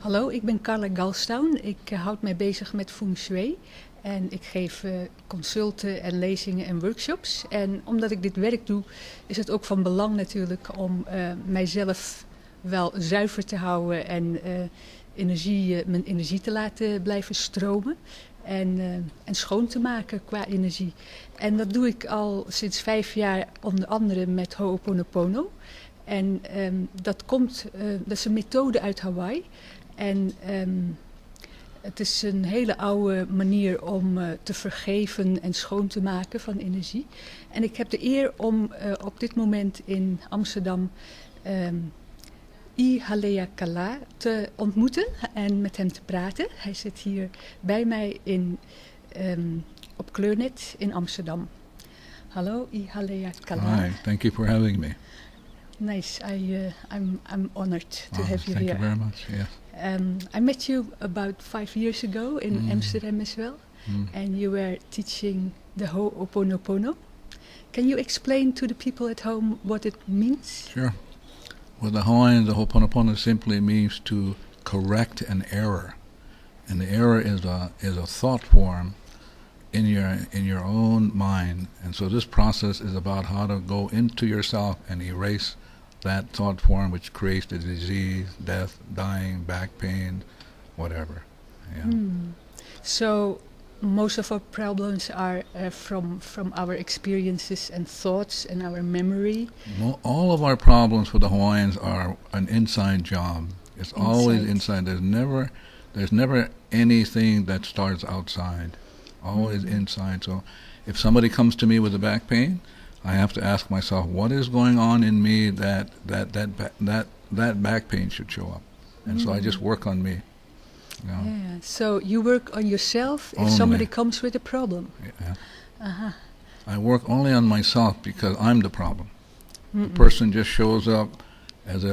Hallo, ik ben Carla Galstown. Ik houd mij bezig met feng shui. En ik geef consulten en lezingen en workshops. En omdat ik dit werk doe, is het ook van belang natuurlijk om mijzelf wel zuiver te houden en mijn energie te laten blijven stromen. En schoon te maken qua energie. En dat doe ik al sinds 5 jaar, onder andere met Ho'oponopono. En dat is een methode uit Hawaii. En het is een hele oude manier om te vergeven en schoon te maken van energie. En ik heb de eer om op dit moment in Amsterdam I Haleakala te ontmoeten en met hem te praten. Hij zit hier bij mij op Kleurnet in Amsterdam. Hallo, I Haleakala. Hi, thank you for having me. Nice, I'm honored to have you Thank here. you very much, yes. I met you about 5 years ago in Amsterdam as well, and you were teaching the Ho'oponopono. Can you explain to the people at home what it means? Sure. Well, the Hawaiian, the Ho'oponopono simply means to correct an error. And the error is a thought form in your own mind. And so this process is about how to go into yourself and erase that thought form which creates the disease, death, dying, back pain, whatever. Yeah. So most of our problems are from our experiences and thoughts and our memory. All of our problems for the Hawaiians are an inside job. It's always inside. There's never anything that starts outside. Always inside. So if somebody comes to me with a back pain, I have to ask myself, what is going on in me that back pain should show up? And so I just work on me. Yeah. So you work on yourself if Only. somebody comes with a problem. Yeah. I work only on myself because I'm the problem. The person just shows up as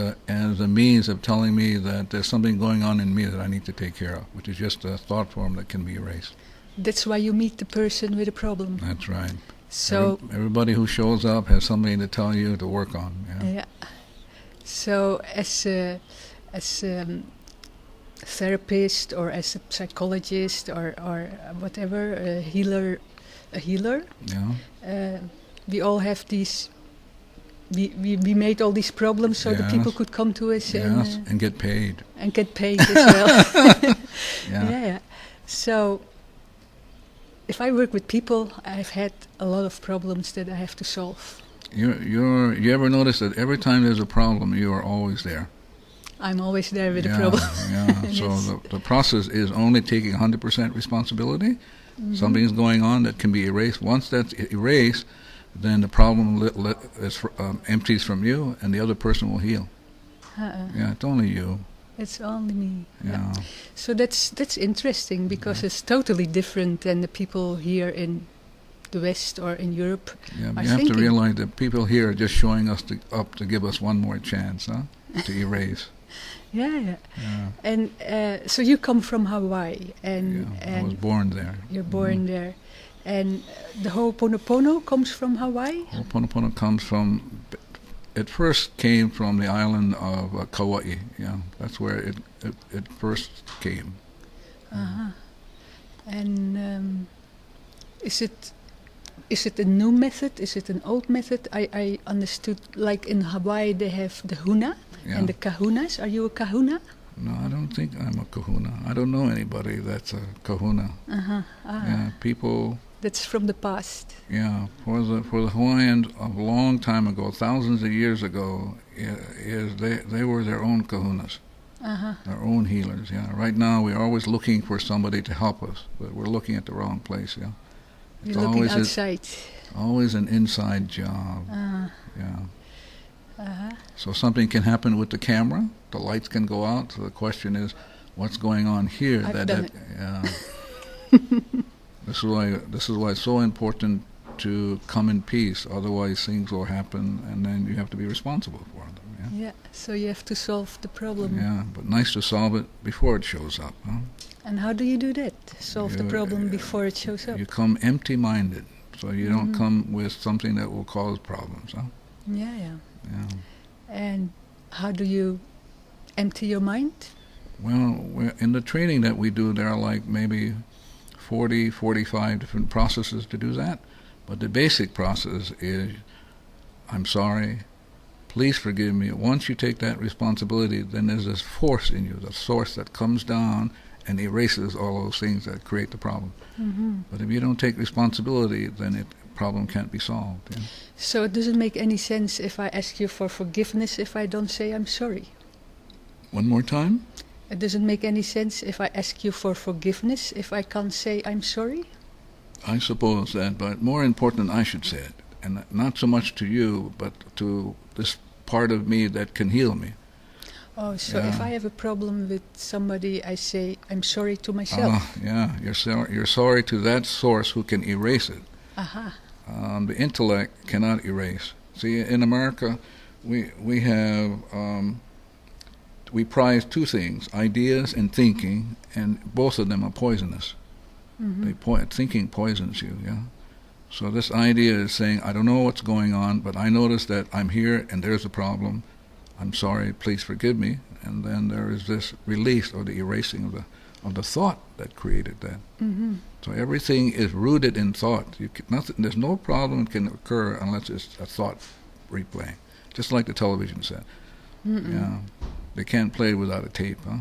a means of telling me that there's something going on in me that I need to take care of, which is just a thought form that can be erased. That's why you meet the person with a problem. That's right. So everybody who shows up has something to tell you to work on. Yeah. So as a therapist or as a psychologist or whatever, a healer. Yeah. We all have these. We made all these problems so that people could come to us and get paid. And get paid as well. Yeah. So if I work with people, I've had a lot of problems that I have to solve. You ever notice that every time there's a problem, you are always there? I'm always there with the problem. Yeah. Yes. So the process is only taking 100% responsibility. Something's going on that can be erased. Once that's erased, then the problem empties from you, and the other person will heal. Yeah, it's only you. It's only me. Yeah. So that's interesting because it's totally different than the people here in the West or in Europe. Yeah, but you have to realize that people here are just showing us up to give us one more chance, to erase. Yeah. And so you come from Hawaii, and I was born there. You're born there, and the Ho'oponopono comes from Hawaii. Ho'oponopono comes from. It first came from the island of Kauai. Yeah, that's where it first came. And is it a new method? Is it an old method? I understood, like in Hawaii they have the huna and the kahunas. Are you a kahuna? No, I don't think I'm a kahuna. I don't know anybody that's a kahuna. Yeah, people. That's from the past. Yeah, for the Hawaiians a long time ago, thousands of years ago, they were their own kahunas, their own healers. Yeah, right now we're always looking for somebody to help us, but we're looking at the wrong place. Yeah, it's you're looking outside. Always an inside job. So something can happen with the camera. The lights can go out. So the question is, what's going on here? This is why it's so important to come in peace. Otherwise, things will happen, and then you have to be responsible for them. Yeah. So you have to solve the problem. Yeah, but nice to solve it before it shows up. And how do you do that? Solve the problem before it shows up. You come empty-minded, so you don't come with something that will cause problems. Yeah. And how do you empty your mind? Well, in the training that we do, there are like maybe 40, 45 different processes to do that. But the basic process is, I'm sorry, please forgive me. Once you take that responsibility, then there's this force in you, the source that comes down and erases all those things that create the problem. Mm-hmm. But if you don't take responsibility, then the problem can't be solved. Yeah? So it doesn't make any sense if I ask you for forgiveness if I don't say I'm sorry. One more time? It doesn't make any sense if I ask you for forgiveness if I can't say I'm sorry? I suppose that, but more important, I should say it. And not so much to you, but to this part of me that can heal me. Oh, so if I have a problem with somebody, I say I'm sorry to myself. Yeah, you're sorry to that source who can erase it. Aha. The intellect cannot erase. See, in America, we have we prize two things: ideas and thinking, and both of them are poisonous. Mm-hmm. Thinking poisons you. Yeah. So this idea is saying, I don't know what's going on, but I notice that I'm here and there's a problem. I'm sorry, please forgive me. And then there is this release or the erasing of the thought that created that. Mm-hmm. So everything is rooted in thought. There's no problem can occur unless it's a thought replaying. Just like the television set. Mm-mm. Yeah, they can't play without a tape, huh?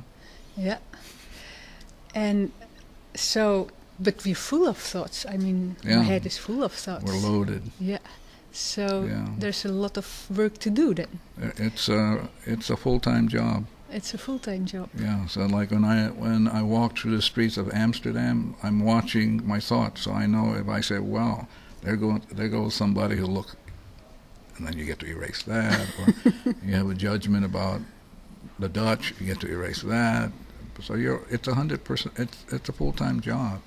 Yeah. And so, but we're full of thoughts. I mean, my head is full of thoughts. We're loaded. Yeah. So there's a lot of work to do then. It's a full-time job. It's a full-time job. Yeah. So like when I walk through the streets of Amsterdam, I'm watching my thoughts. So I know if I say, "Wow, there goes somebody who look," and then you get to erase that. Or you have a judgment about the Dutch, you get to erase that. So it's 100%. It's a full-time job.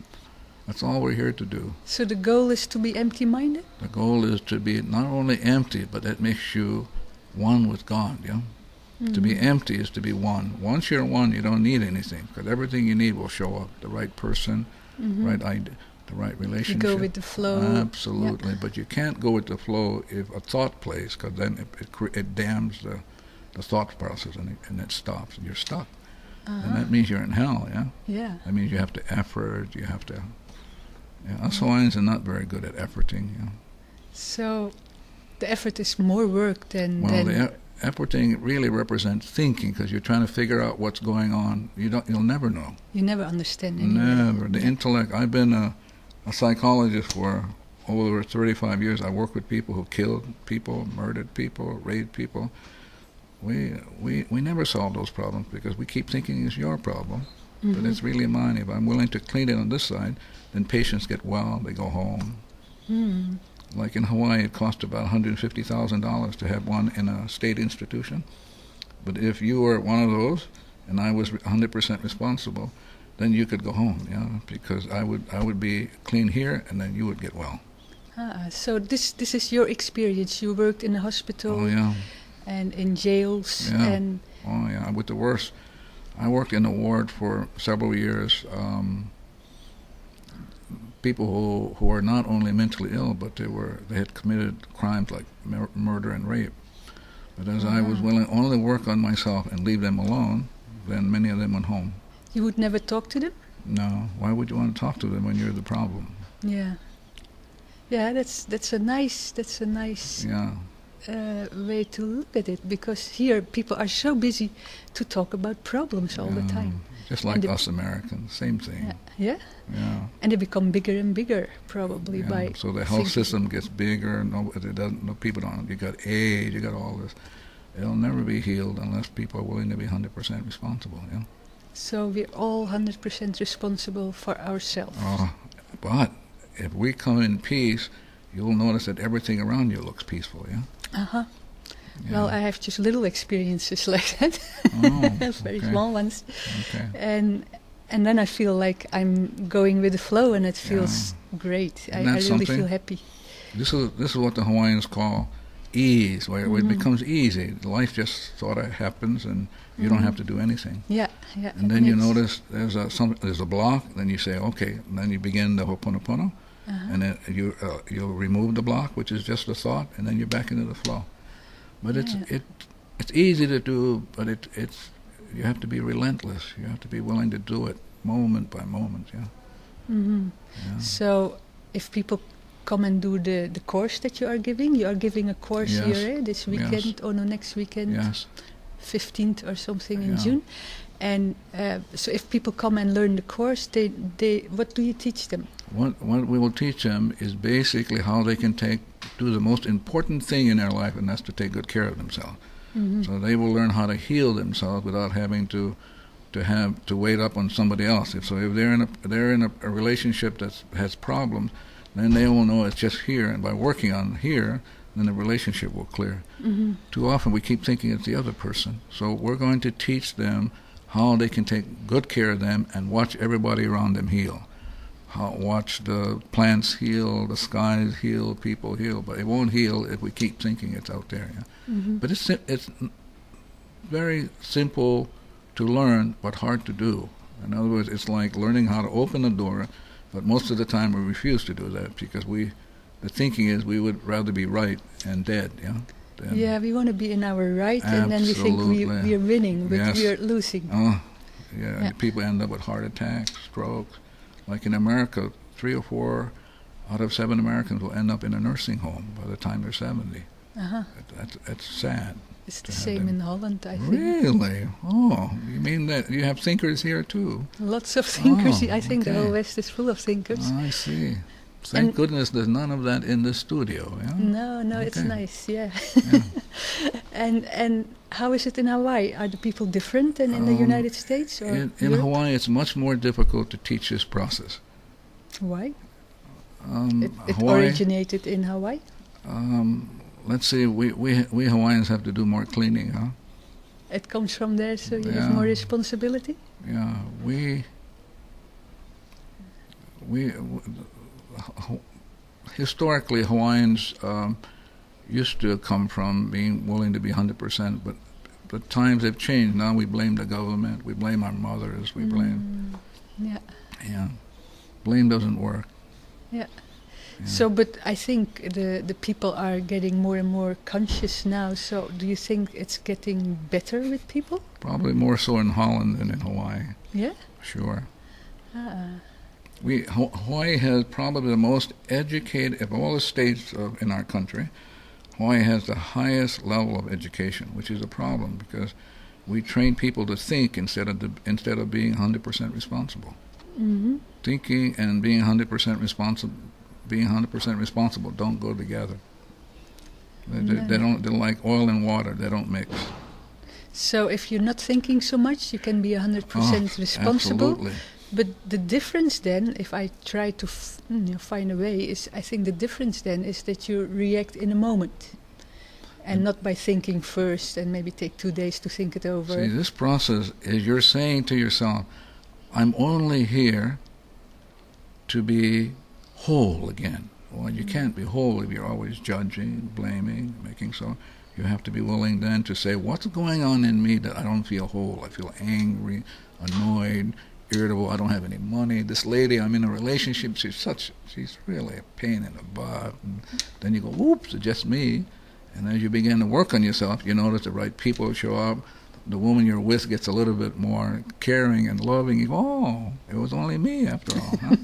That's all we're here to do. So the goal is to be empty-minded? The goal is to be not only empty, but that makes you one with God, yeah? Mm-hmm. To be empty is to be one. Once you're one, you don't need anything, because everything you need will show up. The right person, right idea, the right relationship. You go with the flow. Absolutely, but you can't go with the flow if a thought plays, because then it dams the thought process, and it stops, and you're stuck. And that means you're in hell, yeah? Yeah. That means you have to effort, you have to... Yeah, us Hawaiians are not very good at efforting. Yeah. So the effort is more work than... Well, the efforting really represents thinking, because you're trying to figure out what's going on. You'll never know. You never understand anything. Never. The intellect... I've been a psychologist for over 35 years. I work with people who killed people, murdered people, raped people. We never solve those problems because we keep thinking it's your problem. But it's really mine. If I'm willing to clean it on this side, then patients get well, they go home. Like in Hawaii, it cost about $150,000 to have one in a state institution. But if you were one of those, and I was 100% responsible, then you could go home, yeah, because I would be clean here, and then you would get well. So this is your experience. You worked in a hospital. Oh, yeah. And in jails. Yeah. And oh, yeah, with the worst. I worked in a ward for several years. People who are not only mentally ill, but they had committed crimes like murder and rape. But as I was willing to only work on myself and leave them alone, then many of them went home. You would never talk to them? No. Why would you want to talk to them when you're the problem? Yeah. Yeah, that's a nice Yeah. Way to look at it, because here people are so busy to talk about problems all the time. Just like us Americans, same thing. Yeah. And they become bigger and bigger, probably by. So the health system gets bigger. People don't. You got AIDS. You got all this. It'll never be healed unless people are willing to be 100% responsible. Yeah. So we're all 100% responsible for ourselves. But if we come in peace, you'll notice that everything around you looks peaceful. Yeah. Yeah. Well, I have just little experiences like that. Very small ones. Okay. And then I feel like I'm going with the flow, and it feels great. I really feel happy. This is what the Hawaiians call ease, where it becomes easy. Life just sort of happens, and you don't have to do anything. Yeah. And then you notice there's a block. Then you say, okay. And then you begin the Ho'oponopono. And then you'll remove the block, which is just a thought, and then you're back into the flow. But it's easy to do, but you have to be relentless. You have to be willing to do it moment by moment. Yeah. Mm-hmm. Yeah. So if people come and do the course that you are giving a course Yes. here this weekend, Yes. or no, next weekend, Yes. 15th or something in Yeah. June. And so if people come and learn the course, they what do you teach them? What we will teach them is basically how they can do the most important thing in their life, and that's to take good care of themselves. Mm-hmm. So they will learn how to heal themselves without having to have to wait up on somebody else. If they're in a relationship that has problems, then they will know it's just here, and by working on here, then the relationship will clear. Mm-hmm. Too often we keep thinking it's the other person. So we're going to teach them how they can take good care of them and watch everybody around them heal. Watch the plants heal, the skies heal, people heal, but it won't heal if we keep thinking it's out there. Yeah? Mm-hmm. But it's very simple to learn, but hard to do. In other words, it's like learning how to open a door, but most of the time we refuse to do that because the thinking is we would rather be right and dead. Yeah. We want to be in our right, and then we think we are winning, but Yes. we are losing. Oh, yeah. People end up with heart attacks, strokes. Like in America, 3 or 4 out of 7 Americans will end up in a nursing home by the time they're 70. Uh-huh. That's sad. It's the same in Holland, I think. Really? Oh, you mean that you have thinkers here too? Lots of thinkers. Oh, I think the okay. whole West is full of thinkers. Oh, I see. Thank goodness there's none of that in the studio. Yeah? No, Okay. it's nice, yeah. Yeah. And how is it in Hawaii? Are the people different than in the United States? Or In Europe? Hawaii, it's much more difficult to teach this process. Why? It Hawaii, originated in Hawaii? let's see, we Hawaiians have to do more cleaning, huh? It comes from there, so you Yeah. have more responsibility? Yeah, historically Hawaiians used to come from being willing to be 100%, but times have changed. Now we blame the government, we blame our mothers, we blame. Yeah. Blame doesn't work. Yeah. Yeah. So, but I think the people are getting more and more conscious now. So, do you think it's getting better with people? Probably more so in Holland than in Hawaii. Yeah. Sure. Ah. Hawaii has probably the most educated of all the states in our country. Hawaii has the highest level of education, which is a problem because we train people to think instead of being 100% responsible. Mm-hmm. Thinking and being 100% responsible don't go together. They're like oil and water. They don't mix. So if you're not thinking so much, you can be 100% responsible. Absolutely. But the difference then, if I try to find a way, is I think the difference then is that you react in a moment. And not by thinking first and maybe take 2 days to think it over. See, this process is you're saying to yourself, I'm only here to be whole again. Well, you can't be whole if you're always judging, blaming, making so. You have to be willing then to say, what's going on in me that I don't feel whole? I feel angry, annoyed, irritable, I don't have any money. This lady, I'm in a relationship, she's really a pain in the butt. And then you go, oops, it's just me. And as you begin to work on yourself, you notice the right people show up. The woman you're with gets a little bit more caring and loving. You go, oh, it was only me after all, huh?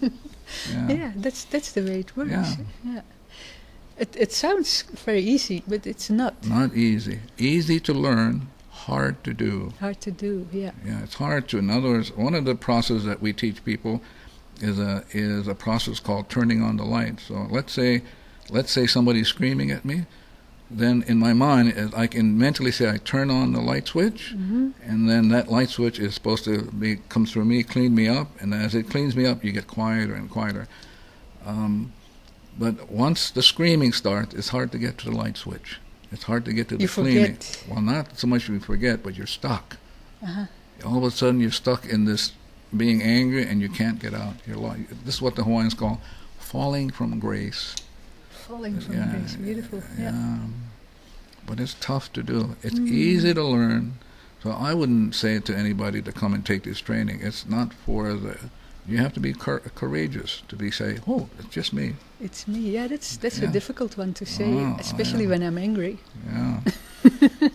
Yeah, that's the way it works. Yeah. It sounds very easy, but it's not. Not easy. Easy to learn, hard to do. Hard to do, yeah. Yeah, it's hard to. In other words, one of the processes that we teach people is a process called turning on the light. So let's say somebody's screaming at me. Then in my mind, I can mentally say I turn on the light switch, and then that light switch is supposed to come through me, clean me up, and as it cleans me up, you get quieter and quieter. But once the screaming starts, it's hard to get to the light switch. It's hard to get to the cleaning. Forget. Well, not so much you forget, but you're stuck. Uh-huh. All of a sudden, you're stuck in this being angry, and you can't get out. This is what the Hawaiians call falling from grace. Falling from grace, beautiful. Yeah. But it's tough to do. It's easy to learn. So I wouldn't say to anybody to come and take this training. It's not for you have to be courageous to say, oh, it's just me. It's me. Yeah, that's a difficult one to say, especially when I'm angry. Yeah.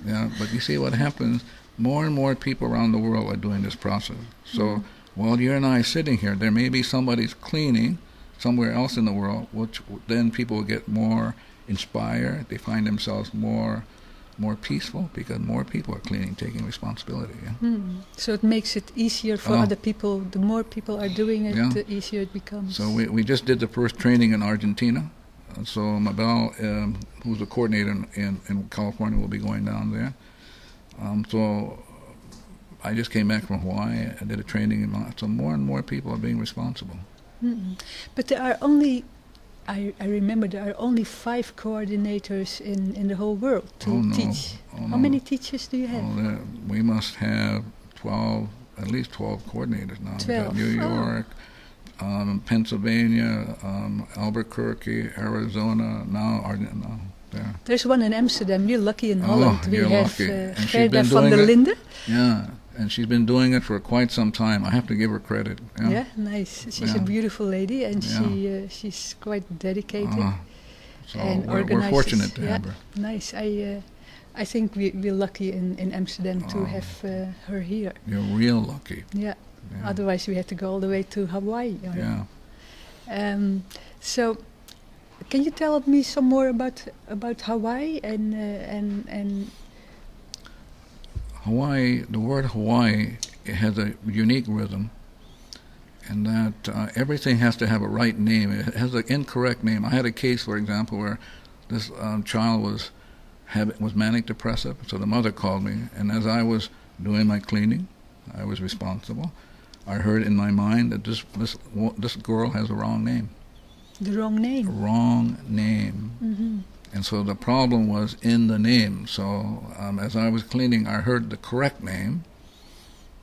Yeah, but you see what happens more and more people around the world are doing this process. So while you and I are sitting here, there may be somebody's cleaning somewhere else in the world, which then people will get more inspired. They find themselves more peaceful because more people are cleaning, taking responsibility. Yeah? So it makes it easier for other people. The more people are doing it, the easier it becomes. So we just did the first training in Argentina. So Mabel, who's the coordinator in California, will be going down there. So I just came back from Hawaii. I did a training in so more and more people are being responsible. But there are only, I remember there are only 5 coordinators in the whole world to teach. How many teachers do you have? We must have 12, at least 12 coordinators now. 12. New York, Pennsylvania, Albuquerque, Arizona, now Argentina. There. There's one in Amsterdam. You're lucky in Holland. We have lucky. Gerda van der Linden. Yeah, and she's been doing it for quite some time. I have to give her credit. Yeah, nice. She's a beautiful lady, and she's quite dedicated so and organized. We're fortunate to have her. Nice. I think we're lucky in Amsterdam to have her here. You're real lucky. Yeah. Otherwise, we had to go all the way to Hawaii. So, can you tell me some more about Hawaii and Hawaii? The word Hawaii, it has a unique rhythm, and that everything has to have a right name. It has an incorrect name. I had a case, for example, where this child was manic depressive. So the mother called me, and as I was doing my cleaning, I was responsible. I heard in my mind that this girl has the wrong name. The wrong name. Wrong name. And so the problem was in the name. So as I was cleaning, I heard the correct name.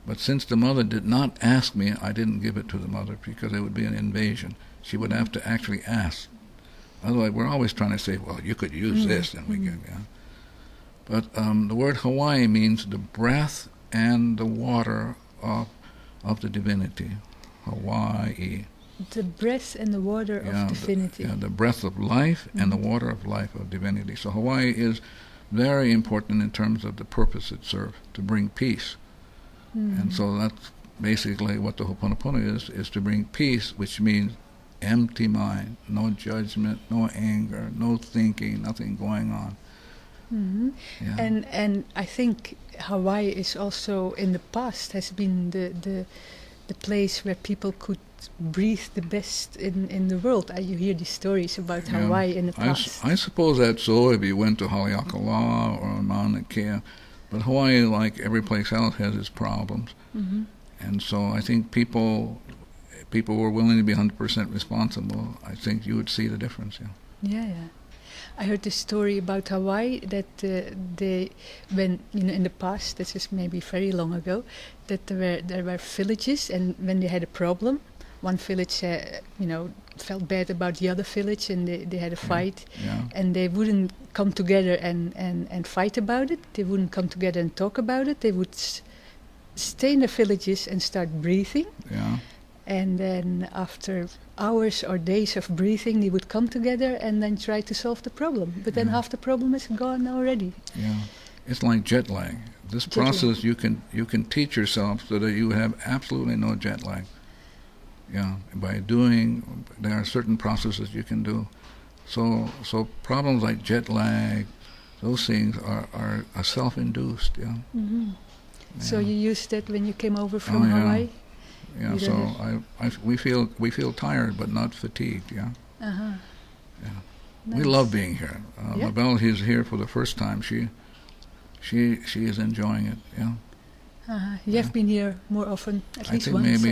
But since the mother did not ask me, I didn't give it to the mother because it would be an invasion. She would have to actually ask. Otherwise, we're always trying to say, well, you could use this, and we can. But the word Hawaii means the breath and the water of the divinity. Hawaii. The breath and the water of divinity. The breath of life and the water of life of divinity. So Hawaii is very important in terms of the purpose it serves, to bring peace. And so that's basically what the Ho'oponopono is to bring peace, which means empty mind, no judgment, no anger, no thinking, nothing going on. And I think Hawaii is also in the past has been the place where people could breathe the best in the world. You hear these stories about Hawaii in the past. I suppose that's so if you went to Haleakala or Mauna Kea. But Hawaii, like every place else, has its problems. And so I think people were willing to be 100% responsible. I think you would see the difference, Yeah. I heard this story about Hawaii that when in the past, this is maybe very long ago, that there were villages, and when they had a problem, one village felt bad about the other village, and they had a fight, and they wouldn't come together and fight about it. They wouldn't come together and talk about it. They would stay in the villages and start breathing. And then after hours or days of breathing, they would come together and then try to solve the problem. But then half the problem is gone already. It's like jet lag. This process you can teach yourself so that you have absolutely no jet lag. There are certain processes you can do. So problems like jet lag, those things are self-induced. So you used that when you came over from Hawaii? So we feel tired but not fatigued. Nice. We love being here. Mabel is here for the first time. She is enjoying it. You have been here more often, at least once.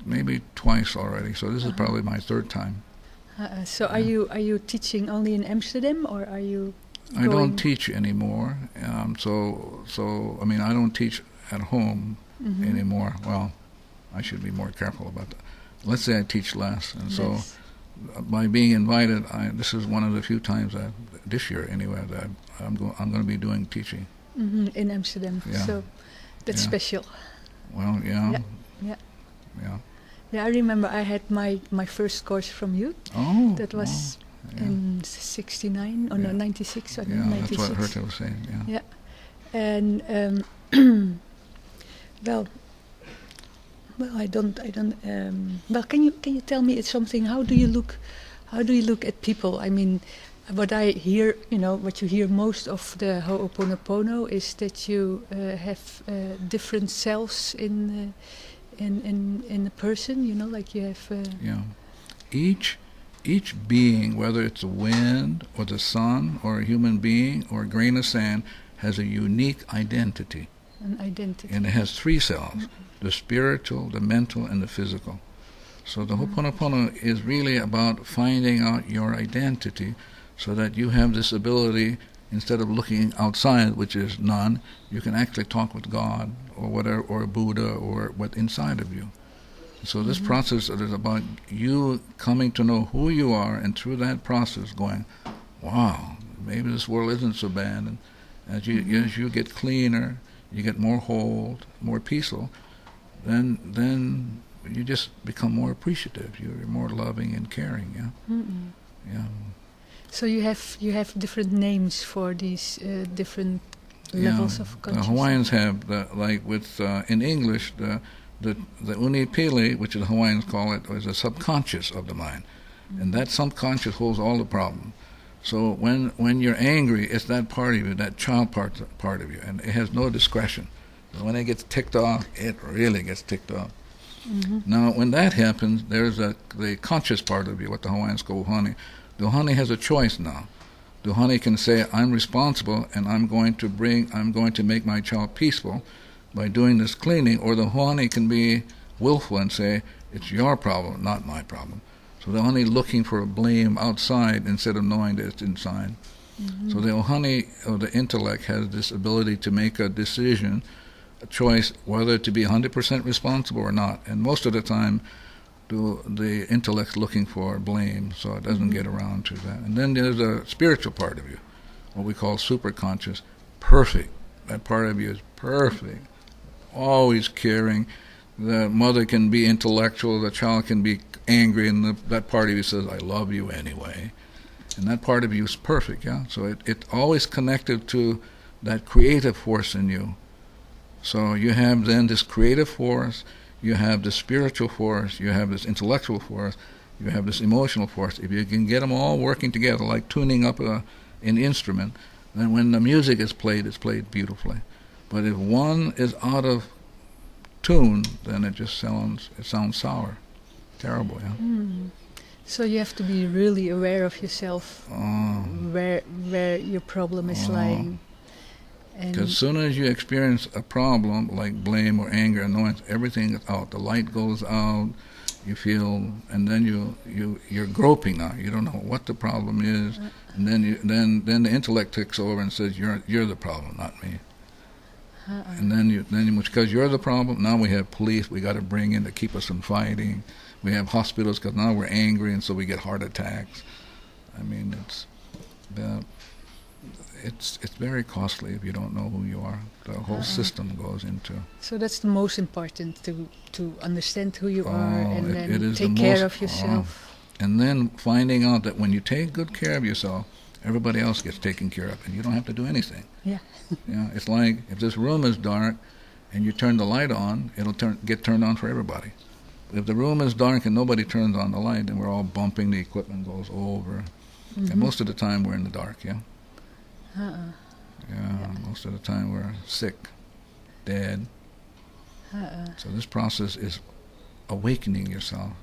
Maybe twice already. So this is probably my third time. So are you teaching only in Amsterdam, or are you? I don't teach anymore. So I mean, I don't teach at home anymore. Well, I should be more careful about that. Let's say I teach less, and so by being invited, this is one of the few times this year anyway that I'm going to be doing teaching in Amsterdam. So that's special. Well, I remember I had my first course from you. Oh, that was in '69 or no, '96. I think Yeah, 96. that's what Herta was saying. And Well, I don't. Well, can you tell me something? How do you look at people? I mean, what I hear, what you hear most of the Ho'oponopono is that you have different selves in a person. Like you have. Yeah. Each being, whether it's the wind or the sun or a human being or a grain of sand, has a unique identity. An identity. And it has 3 cells, the spiritual, the mental, and the physical. So the Ho'oponopono is really about finding out your identity so that you have this ability, instead of looking outside, which is none, you can actually talk with God or whatever, or Buddha, or what's inside of you. So this process is about you coming to know who you are, and through that process going, wow, maybe this world isn't so bad. And as you get cleaner, you get more whole, more peaceful, then you just become more appreciative. You're more loving and caring. Yeah. Mm-mm. Yeah. So you have different names for these different levels of consciousness. The Hawaiians have in English the unipili, which the Hawaiians call it, is the subconscious of the mind, and that subconscious holds all the problem. So when you're angry, it's that part of you, that child part of you, and it has no discretion. So when it gets ticked off, it really gets ticked off. Mm-hmm. Now, when that happens, there's the conscious part of you, what the Hawaiians call uhane. The uhane has a choice now. The uhane can say, I'm responsible, and I'm going to make my child peaceful by doing this cleaning, or the uhane can be willful and say, it's your problem, not my problem. So the ohane looking for a blame outside instead of knowing that it's inside. Mm-hmm. So the ohane, or the intellect, has this ability to make a decision, a choice, whether to be 100% responsible or not. And most of the time, the intellect's looking for blame, so it doesn't get around to that. And then there's a spiritual part of you, what we call superconscious, perfect. That part of you is perfect, always caring. The mother can be intellectual, the child can be angry, and that part of you says, I love you anyway. And that part of you is perfect, yeah? So it's always connected to that creative force in you. So you have then this creative force, you have this spiritual force, you have this intellectual force, you have this emotional force. If you can get them all working together, like tuning up an instrument, then when the music is played, it's played beautifully. But if one is out of tune, then it just sounds sour. Terrible, yeah. Mm. So you have to be really aware of yourself, where your problem is lying. Because as soon as you experience a problem like blame or anger, annoyance, everything is out. The light goes out. You feel, and then you're groping now. You don't know what the problem is, and then the intellect takes over and says you're the problem, not me. And then because you're the problem, now we have police we got to bring in to keep us from fighting. We have hospitals because now we're angry, and so we get heart attacks. I mean, it's very costly if you don't know who you are. The whole system goes into. So that's the most important, to understand who you are, and then take the care of yourself. And then finding out that when you take good care of yourself, everybody else gets taken care of, and you don't have to do anything. Yeah. Yeah, it's like if this room is dark and you turn the light on, it'll get turned on for everybody. If the room is dark and nobody turns on the light, then we're all bumping, the equipment goes over. Mm-hmm. And most of the time we're in the dark, yeah? Yeah, most of the time we're sick, dead. So this process is awakening yourself.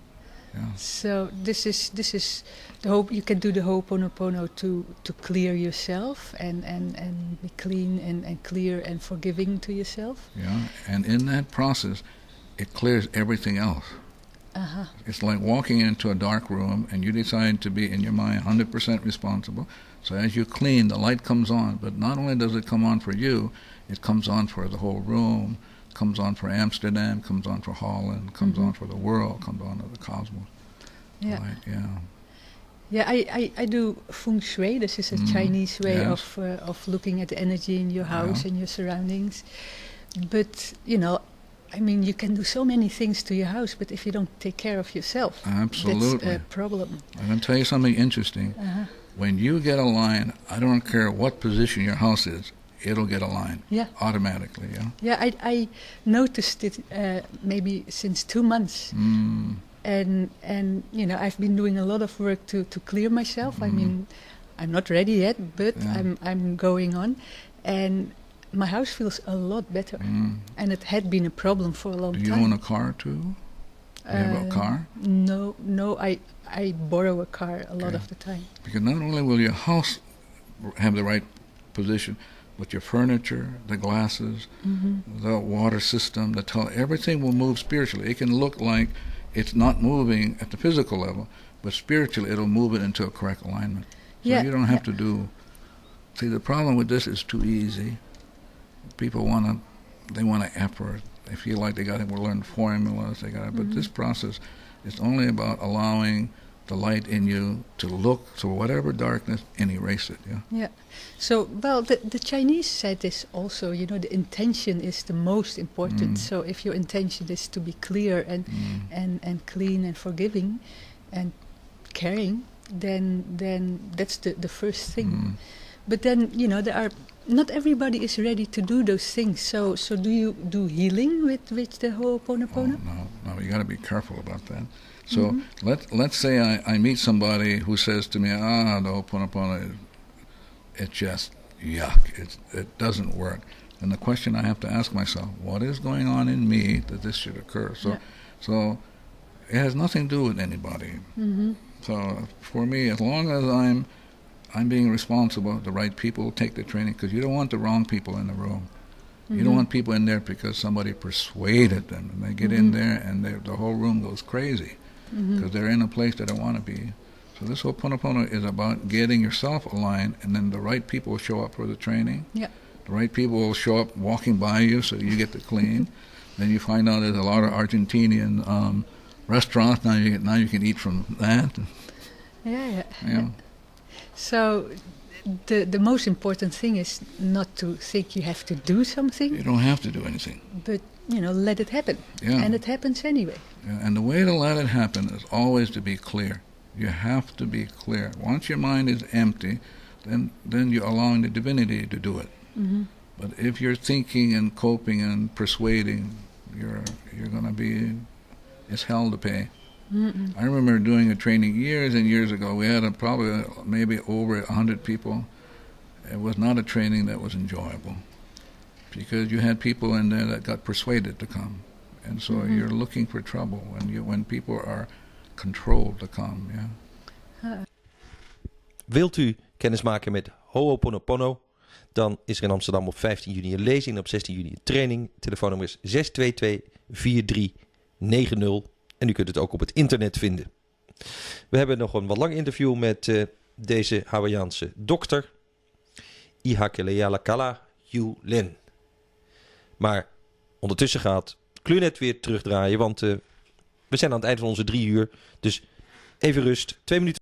Yeah. So this is the hope. You can do the Ho'oponopono to clear yourself and be clean and clear and forgiving to yourself. Yeah, and in that process, it clears everything else. It's like walking into a dark room and you decide to be in your mind 100% responsible. So as you clean, the light comes on, but not only does it come on for you, it comes on for the whole room, comes on for Amsterdam, comes on for Holland, comes on for the world, comes on to the cosmos. Yeah. Light, yeah. Yeah, I do feng shui. This is a Chinese way of looking at the energy in your house and your surroundings. But, I mean, you can do so many things to your house, but if you don't take care of yourself, absolutely, that's a problem. I'm going to tell you something interesting. When you get a line, I don't care what position your house is, it'll get aligned. Yeah. Automatically, yeah. Yeah, I noticed it maybe since 2 months. And you know, I've been doing a lot of work to clear myself. I mean, I'm not ready yet, but I'm going on. And my house feels a lot better. And it had been a problem for a long time. Do you own a car too? Do you have a car? No, I borrow a car a lot of the time. Because not only will your house have the right position, but your furniture, the glasses, the water system, everything will move spiritually. It can look like it's not moving at the physical level, but spiritually it'll move it into a correct alignment. So you don't have to do... See, the problem with this is too easy. People want to effort. They feel like they got to learn formulas. But this process is only about allowing the light in you to look through whatever darkness and erase it. Yeah. So, well, the Chinese said this also. You know, the intention is the most important. So, if your intention is to be clear and clean and forgiving and caring, then that's the first thing. But then, you know, not everybody is ready to do those things. So do you do healing with the Ho'oponopono? No, you got to be careful about that. So let's say I meet somebody who says to me, the Ho'oponopono, it's just yuck. It doesn't work. And the question I have to ask myself, what is going on in me that this should occur? So it has nothing to do with anybody. So for me, as long as I'm being responsible, the right people will take the training, because you don't want the wrong people in the room. You don't want people in there because somebody persuaded them, and they get in there and the whole room goes crazy because they're in a place they don't want to be. So this Ho'oponopono is about getting yourself aligned, and then the right people will show up for the training. The right people will show up walking by you, so you get to clean. Then you find out there's a lot of Argentinian restaurants. Now you can eat from that. Yeah. So the most important thing is not to think you have to do something. You don't have to do anything. But, you know, let it happen. And it happens anyway. And the way to let it happen is always to be clear. You have to be clear. Once your mind is empty, then you're allowing the divinity to do it. But if you're thinking and coping and persuading, you're going to be... It's hell to pay. I remember doing a training years and years ago. We had probably maybe over 100 people. It was not a training that was enjoyable, because you had people in there that got persuaded to come, and so you're looking for trouble when people are controlled to come. Wilt u kennis maken met Ho'oponopono? Dan is er in Amsterdam op 15 juni een lezing en op 16 juni een training. Telefoonnummer is 622-4390. En u kunt het ook op het internet vinden. We hebben nog een wat lang interview met deze Hawaiiaanse dokter. Ihakelealakala Yulen. Maar ondertussen gaat Kleurnet weer terugdraaien. Want we zijn aan het eind van onze 3 uur. Dus even rust. 2 minuten.